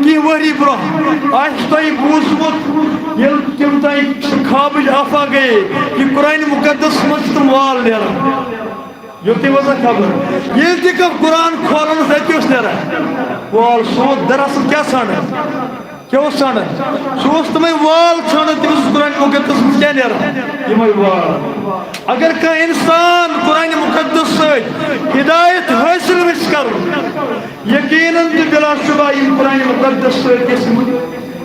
کی وری برہ آج تھی بوزمت یل تم تھی خوابج آفا گئے کہ قرآن مقدس مجھ تم وال نیرا یہ تھی وزا خبر یہ تھی کہ قرآن کھولن سے اس نیرا وال سوت دراصل کیا سانا کیا اس سانا سوس تمہیں وال سانا تم اس قرآن مقدس مجھ کیا نیرا یہ میں وال اگر کا انسان قرآن مقدس سے ہدایت حاصل وچ کر یقیناً بلا شبہ یہ قرآن مقدس سے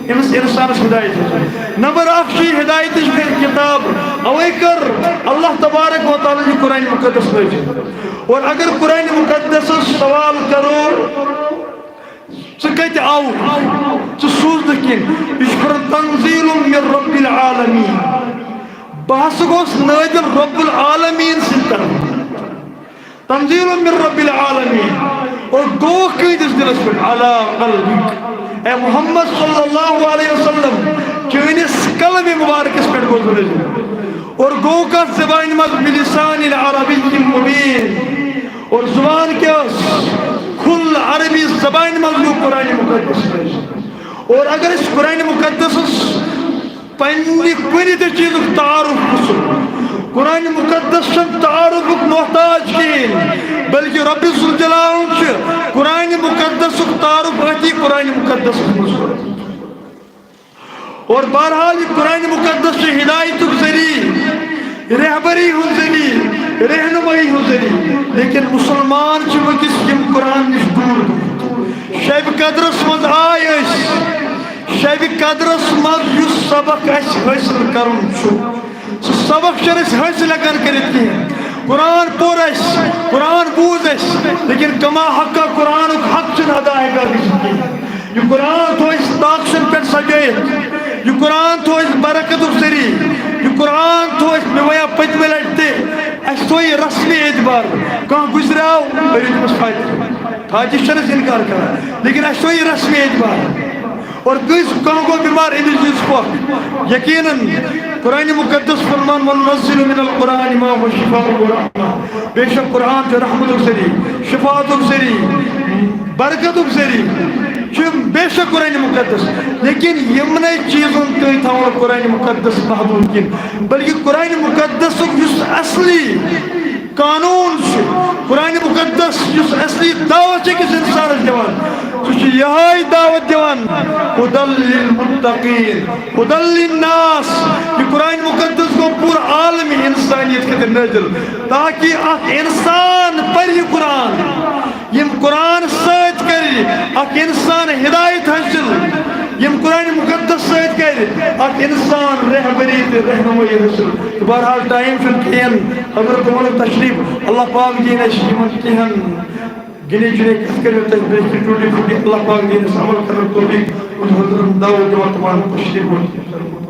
امس انسان ہدایت نمبر اخ ہدایت کتاب اوے کر اللہ تبارک و تعالی قرآن مقدس بھیج اور اگر قرآن مقدس سوال کرو ثت آو سوز کن یہ تنزیل من رب العالمین بحث گوس نازل رب العالمین سے طرف تنزیل من رب العالمین اور گو قیدس دلس پر علی قلبک اے محمد صلی اللہ علیہ وسلم چونس قلب مبارکس پر گزرے اور گو کا زبان مز بلسان العربی مبین اور زبان کے کھل عربی زبان مز قرآن مقدس اور اگر اس قرآن مقدس پنی کنی تہ چیز تعارف قرآن مقدس تعارف محتاج کین بلکہ رب ذوالجلال قرآن مقدس تعارف اتی قرآن مقدس اور بہرحال قرآن مقدس ہدایت ذریعہ رہبری ہو ذریعہ رہنمائی ہو ذریعہ لیکن مسلمان ونکس یم قرآن نش دور شب قدرس مز آئے شب قدرس مز یس سبق اس حاصل کرن سہ سبق چھ حاصل ہیکان کرت کہین قرآن پور اس قرآن بوز اس لیکن کما حق قرآن حق چھ ادا ہیکان کرت یہ قرآن تو اس طاقتن پہ سجائت یہ قرآن تو اس برکت ذریعہ یہ قرآن تو اس میں ویا پتمہ لٹتے اس تو یہ رسمی اعتبار کہاں گزراؤ اور یہ تمس فائدہ حاجی شرس انکار کرا لیکن اس تو یہ رسمی اعتبار اور کس کہاں کو بیمار ان چیز کو یقیناً قرآن مقدس فرمان وننزل من القرآن ما هو شفاء ورحمہ بے شک قرآن جو رحمت ذریعہ شفاعت ذریعہ برکت ذریعہ بے شک قرآن مقدس لیکن یمن چیزوں کے تھاؤ قرآن مقدس محدود کن بلکہ قرآن مقدس یس اصلی قانون قرآن مقدس یس اصلی دعوت کس انسان دیوان سہ یہ دعوت دیوان ہدی للمتقین ہدی للناس یہ قرآن مقدس کو پورا عالمی انسانیت کے نازل تاکہ اخ انسان پر یہ قرآن یم قرآن سات کری اخ انسان ہدایت حاصل یم قرآن مقدس سات کری اخ انسان رہبری رہنمائی حاصل بہرحال ٹائم چھ کہین حضرت مولانا تشریف اللہ پاک دین یمن کہن گنے چنے کس کرے تشریف ٹوٹی پھوٹی اللہ پاک دین عمل کرن توفیق حضرت دعوت تمام تشریف